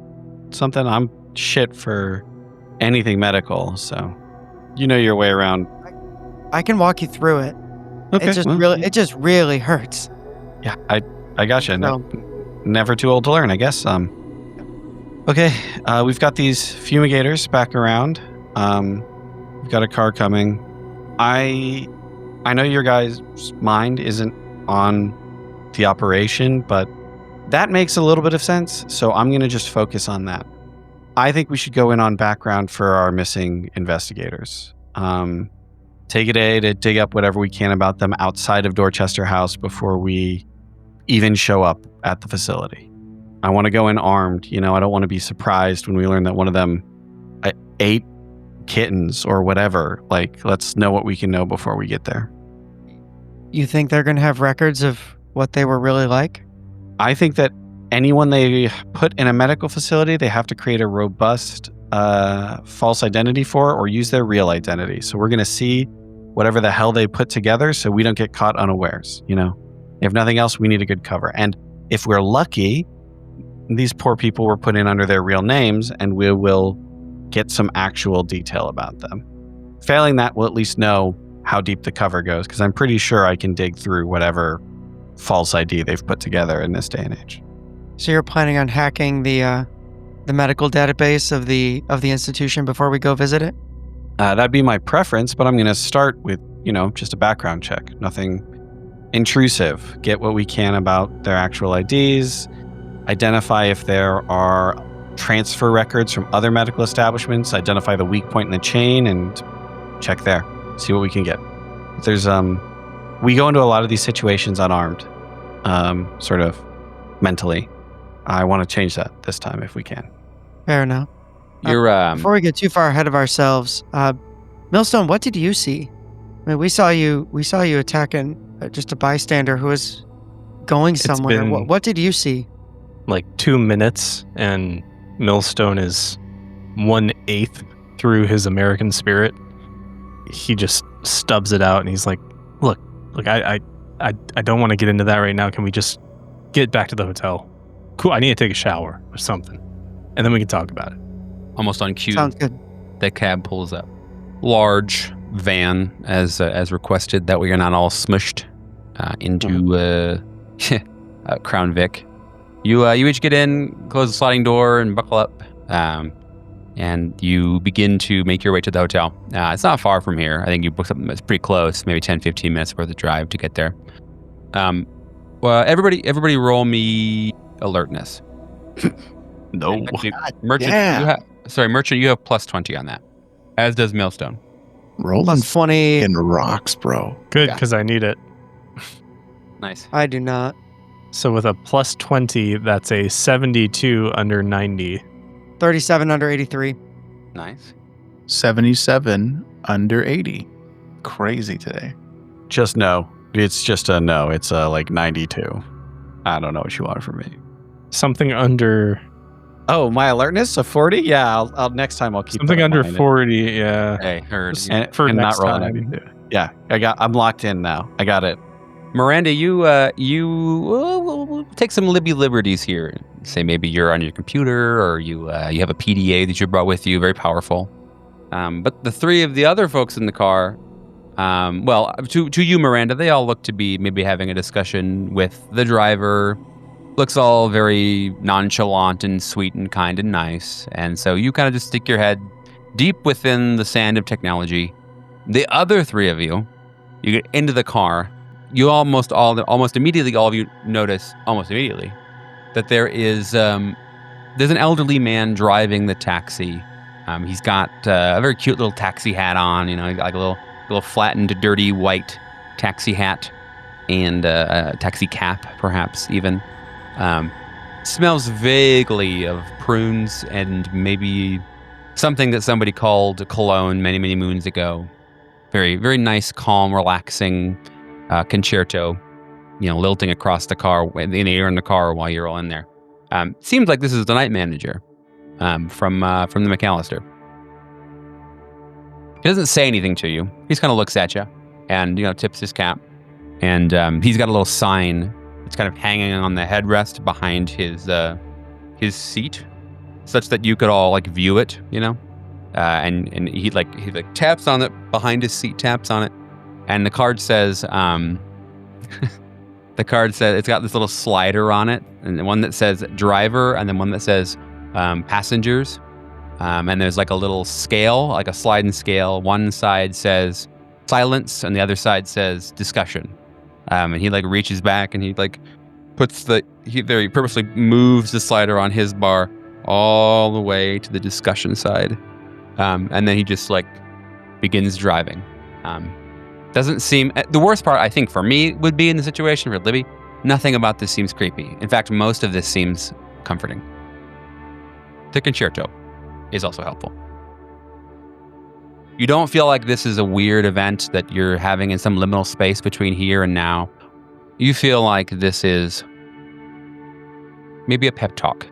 something? I'm shit for anything medical, so you know your way around. I can walk you through it. Okay. It just really hurts. Yeah, I gotcha. Never too old to learn, I guess. Okay, we've got these fumigators back around. We've got a car coming. I know your guys' mind isn't on the operation, but that makes a little bit of sense, so I'm going to just focus on that. I think we should go in on background for our missing investigators. Take a day to dig up whatever we can about them outside of Dorchester House before we even show up at the facility. I want to go in armed. I don't want to be surprised when we learn that one of them ate kittens or whatever. Let's know what we can know before we get there. You think they're going to have records of what they were really like? I think that anyone they put in a medical facility, they have to create a robust false identity for or use their real identity. So we're going to see whatever the hell they put together so we don't get caught unawares. If nothing else, we need a good cover. And if we're lucky, these poor people were put in under their real names and we will get some actual detail about them. Failing that, we'll at least know how deep the cover goes, because I'm pretty sure I can dig through whatever false ID they've put together in this day and age. So you're planning on hacking the medical database of the institution before we go visit it? That'd be my preference, but I'm going to start with, just a background check. Nothing intrusive. Get what we can about their actual IDs, identify if there are transfer records from other medical establishments, identify the weak point in the chain, and check there. See what we can get. There's we go into a lot of these situations unarmed, sort of mentally. I want to change that this time if we can. Fair enough. You're Before we get too far ahead of ourselves, Millstone, what did you see? I mean, we saw you attacking just a bystander who was going somewhere. been- What did you see? Like 2 minutes, and Millstone is 1/8 through his American spirit. He just stubs it out, and he's like, "Look, I don't want to get into that right now. Can we just get back to the hotel? Cool. I need to take a shower or something, and then we can talk about it." almost on cue. Sounds good. The cab pulls up. Large van, as requested, that we are not all smushed into Crown Vic. You each get in, close the sliding door, and buckle up. And you begin to make your way to the hotel. It's not far from here. I think you booked something that's pretty close, maybe 10, 15 minutes worth of drive to get there. Well, everybody roll me alertness. No. And actually, Merchant, yeah. Merchant, you have plus 20 on that, as does Millstone. Rolling Plus 20. in rocks, bro. Good, Yeah. because I need it. Nice. I do not. So with a plus 20, that's a 72 under 90. 37 under 83. Nice. 77 under 80. Crazy today. Just no. It's just a no. It's like 92. I don't know what you want from me. Something under Oh, my alertness, a 40? Yeah, I'll next time I'll keep something that in under mind. 40. Yeah. Hey, heard. And, For and not next roll a time. 92. Yeah, I'm locked in now. I got it. Miranda, you we'll take some Libby liberties here. Say maybe you're on your computer, or you have a PDA that you brought with you, very powerful. But the three of the other folks in the car, well, to you, Miranda, they all look to be maybe having a discussion with the driver. Looks all very nonchalant and sweet and kind and nice. And so you kind of just stick your head deep within the sand of technology. The other three of you get into the car. You almost immediately, all of you notice almost immediately that there's an elderly man driving the taxi. He's got a very cute little taxi hat on, like a little flattened, dirty white taxi hat, and a taxi cap, perhaps even. Smells vaguely of prunes and maybe something that somebody called cologne many, many moons ago. Very, very nice, calm, relaxing concerto, lilting across the car, in the air in the car while you're all in there. Seems like this is the night manager from the McAllister. He doesn't say anything to you. He just kind of looks at you and tips his cap. And he's got a little sign that's kind of hanging on the headrest behind his seat, such that you could all view it, and he taps on it behind his seat, taps on it, and the card says it's got this little slider on it, and the one that says driver, and then one that says passengers, and there's a little scale, a sliding scale. One side says silence, and the other side says discussion. And he reaches back and he he purposely moves the slider on his bar all the way to the discussion side. And then he just begins driving. Doesn't seem, the worst part I think for me would be in the situation for Libby, nothing about this seems creepy. In fact, most of this seems comforting. The concerto is also helpful. You don't feel like this is a weird event that you're having in some liminal space between here and now. You feel like this is maybe a pep talk.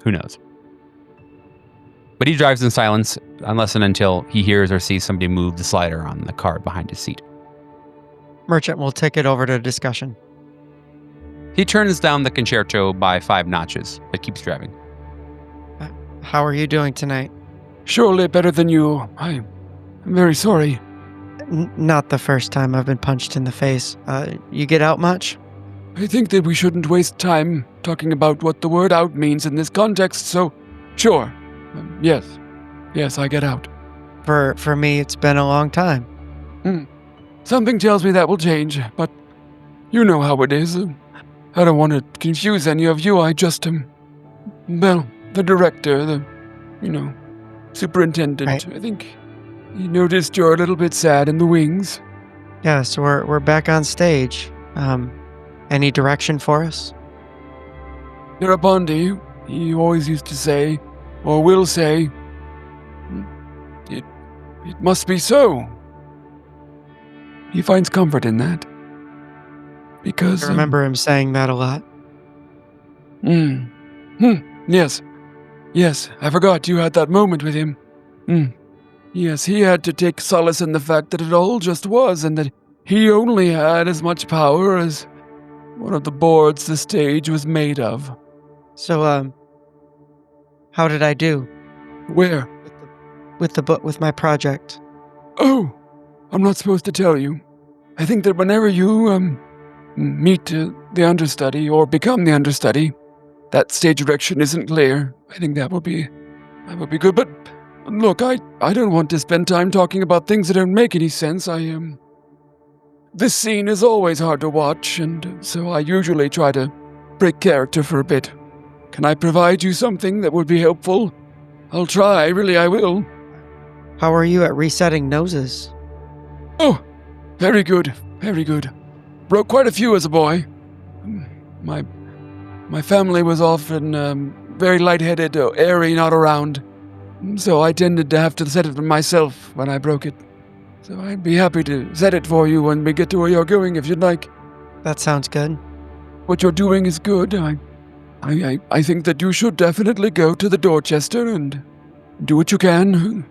Who knows? But he drives in silence unless and until he hears or sees somebody move the slider on the card behind his seat. Merchant will take it over to discussion. He turns down the concerto by 5 notches, but keeps driving. How are you doing tonight? Surely better than you. I'm very sorry. Not the first time I've been punched in the face. You get out much? I think that we shouldn't waste time talking about what the word out means in this context, so sure. Yes, I get out. For me, it's been a long time. Something tells me that will change, but you know how it is. I don't want to confuse any of you. I just well, the director, superintendent. Right. I think he noticed you're a little bit sad in the wings. Yeah, so we're back on stage. Any direction for us? Garibaldi, he always used to say, or will say, it must be so. He finds comfort in that. Because I remember him saying that a lot. Yes. Yes, I forgot you had that moment with him. Yes, he had to take solace in the fact that it all just was, and that he only had as much power as one of the boards the stage was made of. So, how did I do Where? with my project? Oh, I'm not supposed to tell you. I think that whenever you, meet the understudy or become the understudy, that stage direction isn't clear. I think that would be good. But look, I don't want to spend time talking about things that don't make any sense. This scene is always hard to watch, and so I usually try to break character for a bit. Can I provide you something that would be helpful? I'll try, really I will. How are you at resetting noses? Oh, very good, very good. Broke quite a few as a boy. My family was often very lightheaded or airy, not around, so I tended to have to set it myself when I broke it. So I'd be happy to set it for you when we get to where you're going if you'd like. That sounds good. What you're doing is good. I think that you should definitely go to the Dorchester and do what you can.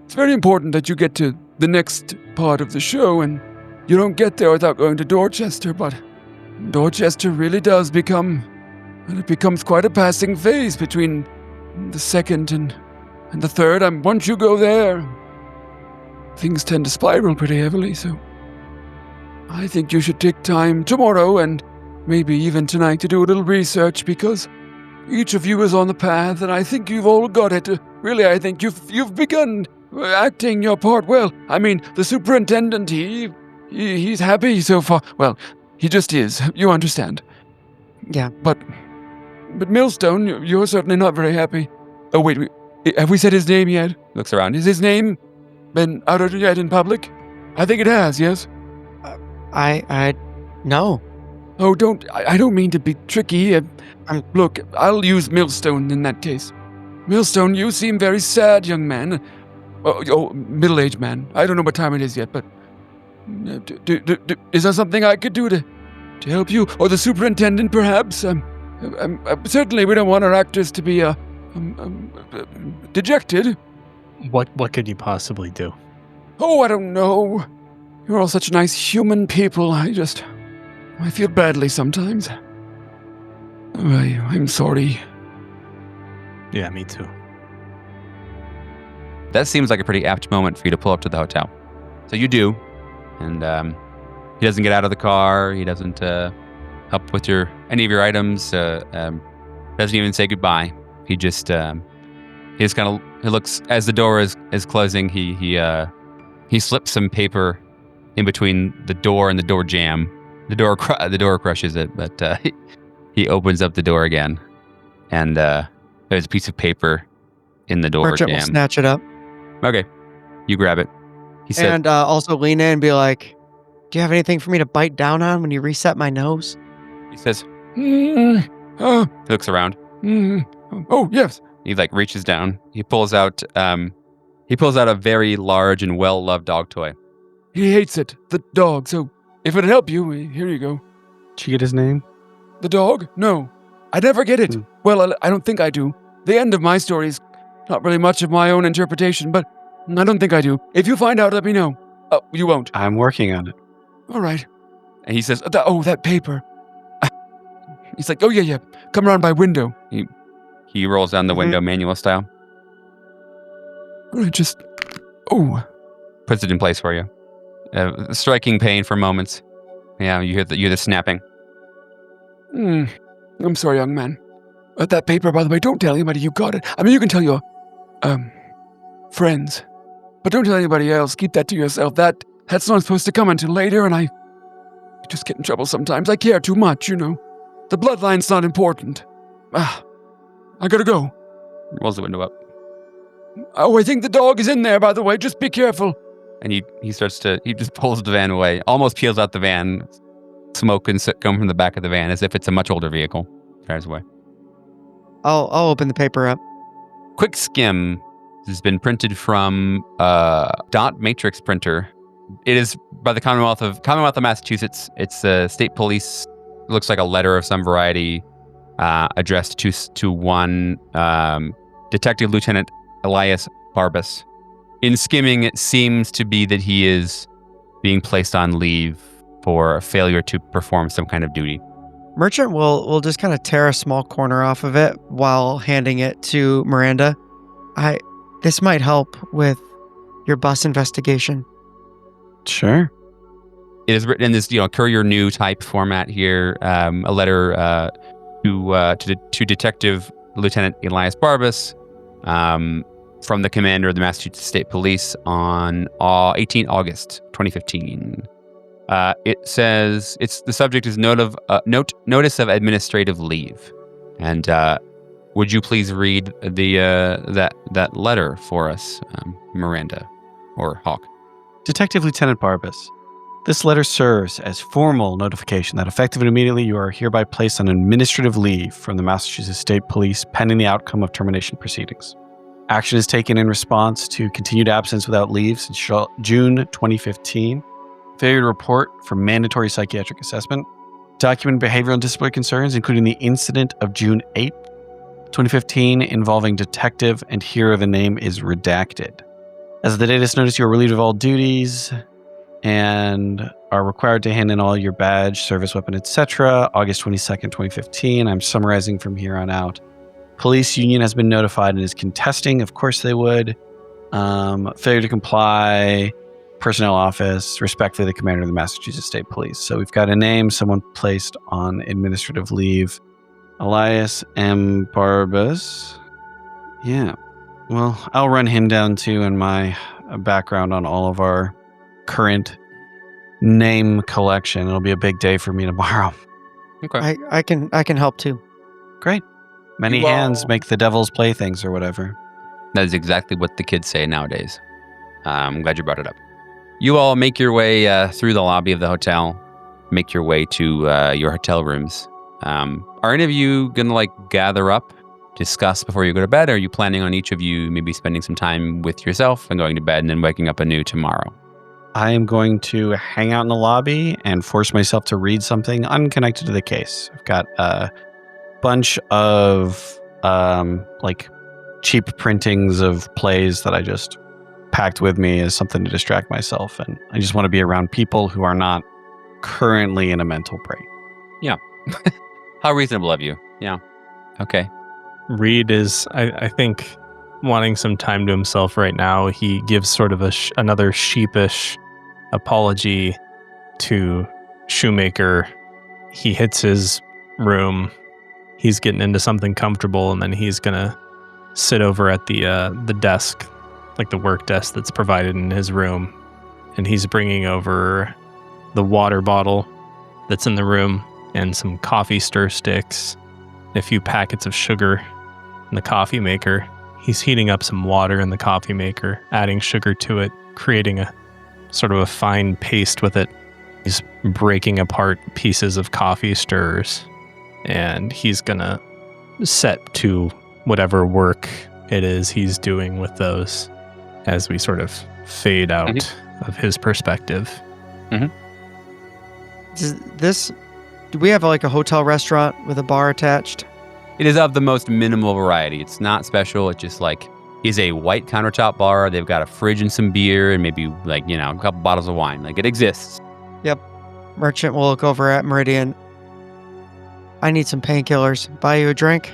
It's very important that you get to the next part of the show, and you don't get there without going to Dorchester, but Dorchester really does becomes quite a passing phase between the second and the third. Once you go there, things tend to spiral pretty heavily, so I think you should take time tomorrow and maybe even tonight to do a little research, because each of you is on the path, and I think you've all got it. Really, I think you've begun acting your part well. I mean, the superintendent, he's happy so far. Well, he just is. You understand. Yeah. But Millstone, you're certainly not very happy. Oh, wait, have we said his name yet? Looks around. Has his name been uttered yet in public? I think it has, yes? No. Oh, I don't mean to be tricky. Look, I'll use Millstone in that case. Millstone, you seem very sad, young man. Oh, middle-aged man. I don't know what time it is yet, but is there something I could do to help you? Or the superintendent, perhaps? Certainly we don't want our actors to be dejected. What could you possibly do? Oh, I don't know. You're all such nice human people. I feel badly sometimes. I'm sorry. Yeah, me too. That seems like a pretty apt moment for you to pull up to the hotel. So you do, and he doesn't get out of the car. He doesn't help with any of your items. Doesn't even say goodbye. He just he looks as the door is closing. He slips some paper in between the door and the door jamb. The door crushes it, but he opens up the door again, and there's a piece of paper in the door Merchant jamb. will snatch it up. Okay, you grab it. He said, And also lean in and be like, do you have anything for me to bite down on when you reset my nose? He says, he looks around. Oh, yes. He reaches down. He pulls out a very large and well-loved dog toy. He hates it, the dog, so if it'd help you, here you go. Did you get his name? The dog? No. I never get it. Well, I don't think I do. The end of my story is not really much of my own interpretation, but I don't think I do. If you find out, let me know. Oh, you won't. I'm working on it. All right. And he says, that paper. He's like, oh, yeah. Come around by window. He rolls down the window manual style. All right, Puts it in place for you. Striking pain for moments. Yeah, you hear the snapping. I'm sorry, young man. That paper, by the way, don't tell anybody you got it. I mean, you can tell your, friends. But don't tell anybody else. Keep that to yourself. That's not supposed to come until later, and I just get in trouble sometimes. I care too much, you know. The bloodline's not important. I gotta go. Rolls the window up. Oh, I think the dog is in there, by the way. Just be careful. And he just pulls the van away, almost peels out the van. Smoke and soot come from the back of the van as if it's a much older vehicle. Drives away. I'll open the paper up. Quick skim has been printed from a dot matrix printer. It is by the Commonwealth of Massachusetts. It's the state police. It looks like a letter of some variety addressed to one Detective Lieutenant Elias Barbas. In skimming, it seems to be that he is being placed on leave for failure to perform some kind of duty. Merchant will just kind of tear a small corner off of it while handing it to Miranda. This might help with your bus investigation. Sure. It is written in this, courier new type format here. A letter to Detective Lieutenant Elias Barbas from the commander of the Massachusetts State Police on 18 August 2015. It says the subject is notice of administrative leave, and would you please read that letter for us, Miranda or Hawk? Detective Lieutenant Barbas, this letter serves as formal notification that effective and immediately you are hereby placed on administrative leave from the Massachusetts State Police pending the outcome of termination proceedings. Action is taken in response to continued absence without leave since June 2015. Failure to report for mandatory psychiatric assessment. Document behavioral and disciplinary concerns, including the incident of June 8th, 2015 involving detective and here the name is redacted. As of the date of this notice, you are relieved of all duties and are required to hand in all your badge, service weapon, etc. August 22nd, 2015. I'm summarizing from here on out. Police union has been notified and is contesting. Of course they would. Failure to comply. Personnel office. Respectfully, the commander of the Massachusetts State Police. So we've got a name, someone placed on administrative leave. Elias M. Barbas. Yeah. Well, I'll run him down too in my background on all of our current name collection. It'll be a big day for me tomorrow. Okay. I can help too. Great. Many hands make the devil's playthings or whatever. That is exactly what the kids say nowadays. I'm glad you brought it up. You all make your way through the lobby of the hotel, make your way to your hotel rooms. Are any of you going to gather up, discuss before you go to bed? Or are you planning on each of you maybe spending some time with yourself and going to bed and then waking up anew tomorrow? I am going to hang out in the lobby and force myself to read something unconnected to the case. I've got a bunch of cheap printings of plays that I just packed with me as something to distract myself. And I just want to be around people who are not currently in a mental break. Yeah. How reasonable of you. Yeah. Okay. Reed is, I think, wanting some time to himself right now. He gives sort of another sheepish apology to Shoemaker. He hits his room. He's getting into something comfortable, and then he's going to sit over at the desk, like the work desk that's provided in his room. And he's bringing over the water bottle that's in the room and some coffee stir sticks, and a few packets of sugar in the coffee maker. He's heating up some water in the coffee maker, adding sugar to it, creating a sort of a fine paste with it. He's breaking apart pieces of coffee stirrers, and he's gonna set to whatever work it is he's doing with those as we sort of fade out of his perspective. Mm-hmm. Do we have a hotel restaurant with a bar attached? It is of the most minimal variety. It's not special. It just is a white countertop bar. They've got a fridge and some beer and maybe a couple bottles of wine. It exists. Yep. Merchant will look over at Meridian. I need some painkillers. Buy you a drink?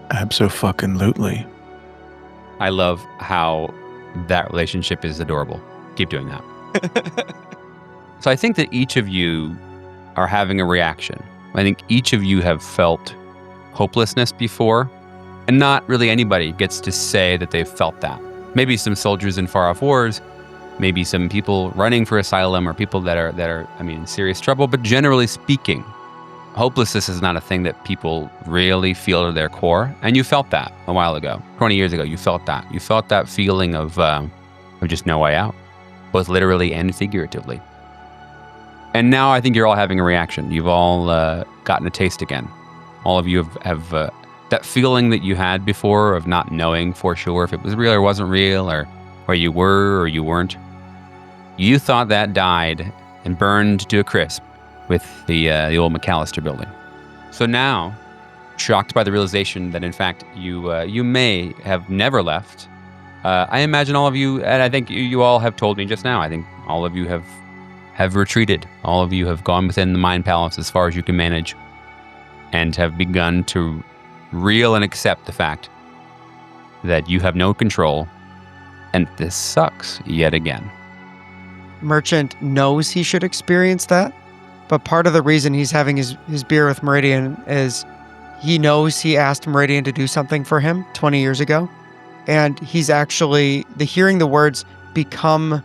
Abso-fucking-lutely. I love how that relationship is adorable. Keep doing that. So I think that each of you are having a reaction. I think each of you have felt hopelessness before, and not really anybody gets to say that they've felt that. Maybe some soldiers in far-off wars, maybe some people running for asylum, or people that are in serious trouble. But generally speaking, hopelessness is not a thing that people really feel to their core. And you felt that a while ago. 20 years ago, you felt that. You felt that feeling of just no way out, both literally and figuratively. And now I think you're all having a reaction. You've all gotten a taste again. All of you have that feeling that you had before of not knowing for sure if it was real or wasn't real, or where you were or you weren't. You thought that died and burned to a crisp with the old McAllister building. So now, shocked by the realization that in fact you may have never left, I imagine all of you, and I think you all have told me just now, I think all of you have retreated. All of you have gone within the Mind Palace as far as you can manage and have begun to reel and accept the fact that you have no control and this sucks yet again. Merchant knows he should experience that, but part of the reason he's having his beer with Meridian is he knows he asked Meridian to do something for him 20 years ago, and he's actually, hearing the words become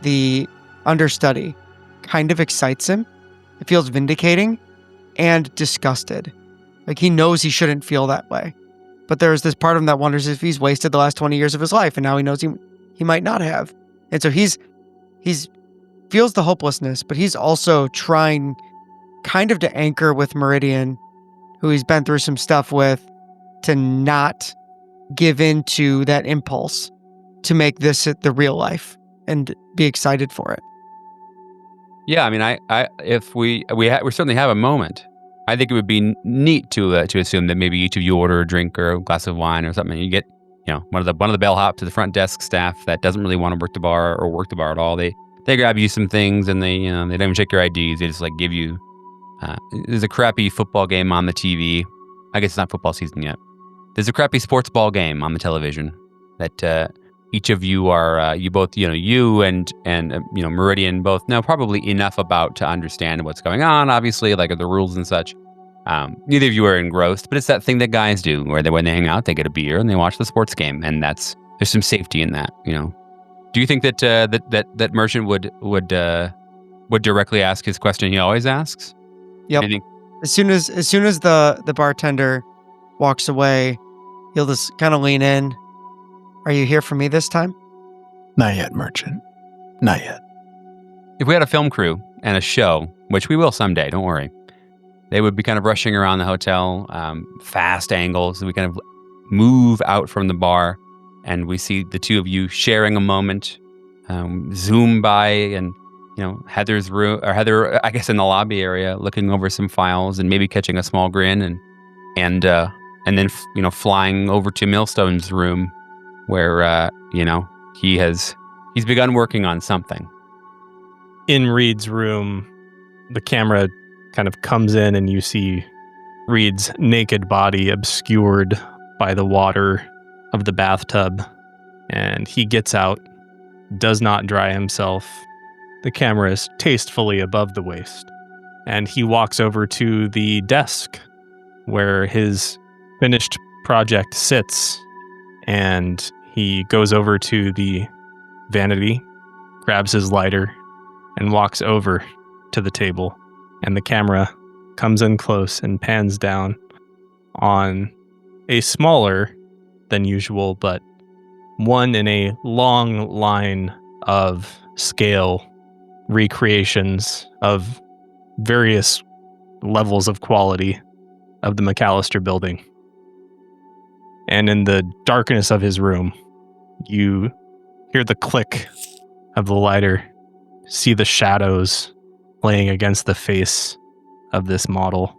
the understudy kind of excites him. It feels vindicating and disgusted. Like he knows he shouldn't feel that way, but there's this part of him that wonders if he's wasted the last 20 years of his life, and now he knows he might not have. And so he's feels the hopelessness, but he's also trying kind of to anchor with Meridian, who he's been through some stuff with, to not give in to that impulse to make this the real life and be excited for it. Yeah, I mean, if we certainly have a moment. I think it would be neat to assume that maybe each of you order a drink or a glass of wine or something. And you get, one of the bellhop to the front desk staff that doesn't really want to work the bar or work the bar at all. They grab you some things and they don't even check your IDs. They just like give you. There's a crappy football game on the TV. I guess it's not football season yet. There's a crappy sports ball game on the television that each of you are. You both, you and Meridian both know probably enough about to understand what's going on. Obviously, like the rules and such. Neither of you are engrossed, but it's that thing that guys do, where when they hang out, they get a beer and they watch the sports game, and there's some safety in that, Do you think that that Merchant would directly ask his question he always asks? Yep. As soon as the bartender walks away, he'll just kind of lean in. Are you here for me this time? Not yet, Merchant. Not yet. If we had a film crew and a show, which we will someday, don't worry, they would be kind of rushing around the hotel, fast angles. We kind of move out from the bar, and we see the two of you sharing a moment, zoom by, and Heather's room, or Heather, I guess, in the lobby area, looking over some files and maybe catching a small grin, and then flying over to Millstone's room, where he's begun working on something. In Reed's room, the camera kind of comes in and you see Reed's naked body obscured by the water of the bathtub, and he gets out, does not dry himself. The camera is tastefully above the waist, and he walks over to the desk where his finished project sits, and he goes over to the vanity, grabs his lighter, and walks over to the table, and the camera comes in close and pans down on a smaller than usual, but one in a long line of scale recreations of various levels of quality of the McAllister building. And in the darkness of his room, you hear the click of the lighter, see the shadows playing against the face of this model,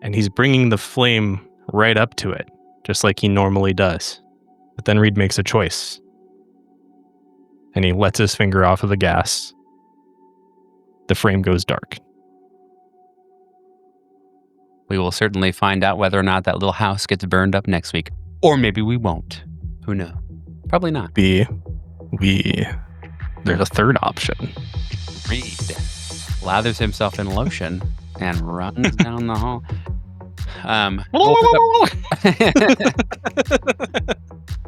and he's bringing the flame right up to it, just like he normally does. But then Reed makes a choice, and he lets his finger off of the gas. The frame goes dark. We will certainly find out whether or not that little house gets burned up next week. Or maybe we won't. Who knows? Probably not. There's a third option. Reed lathers himself in lotion and runs down the hall.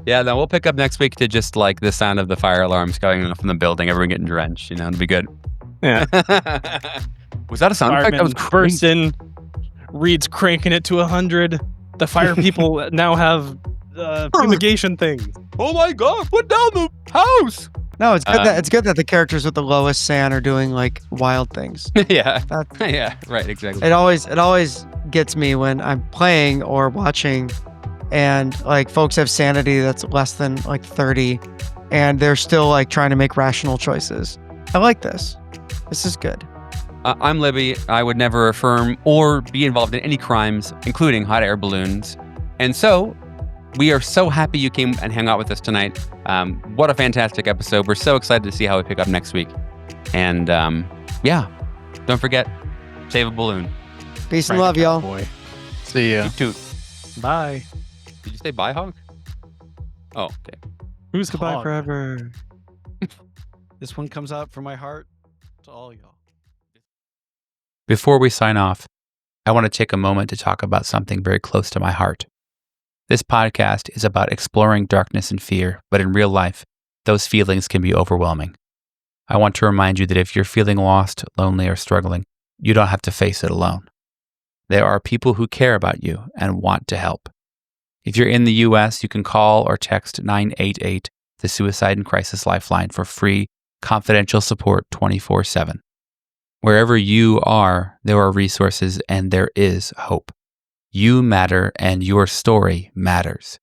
Yeah, then we'll pick up next week to just like the sound of the fire alarms going off in the building, everyone getting drenched, it'll be good. Yeah. Was that a sound effect? That was burst in, Reed's cranking it to 100. The fire people now have fumigation things. Oh my god, put down the house! No, it's good that the characters with the lowest SAN are doing like wild things. Yeah. That- Yeah, right, exactly. It always gets me when I'm playing or watching and like folks have sanity that's less than like 30 and they're still like trying to make rational choices. I like this. This is good. I'm Libby. I would never affirm or be involved in any crimes, including hot air balloons. And so, we are so happy you came and hung out with us tonight. What a fantastic episode. We're so excited to see how we pick up next week. And yeah, don't forget, save a balloon. Peace and love, y'all. Boy. See ya. Toot. Bye. Did you say bye, Hog? Oh, okay. Who's Goodbye Hog? forever. This one comes out from my heart to all y'all. Before we sign off, I want to take a moment to talk about something very close to my heart. This podcast is about exploring darkness and fear, but in real life, those feelings can be overwhelming. I want to remind you that if you're feeling lost, lonely, or struggling, you don't have to face it alone. There are people who care about you and want to help. If you're in the US, you can call or text 988, the Suicide and Crisis Lifeline, for free, confidential support 24/7. Wherever you are, there are resources and there is hope. You matter and your story matters.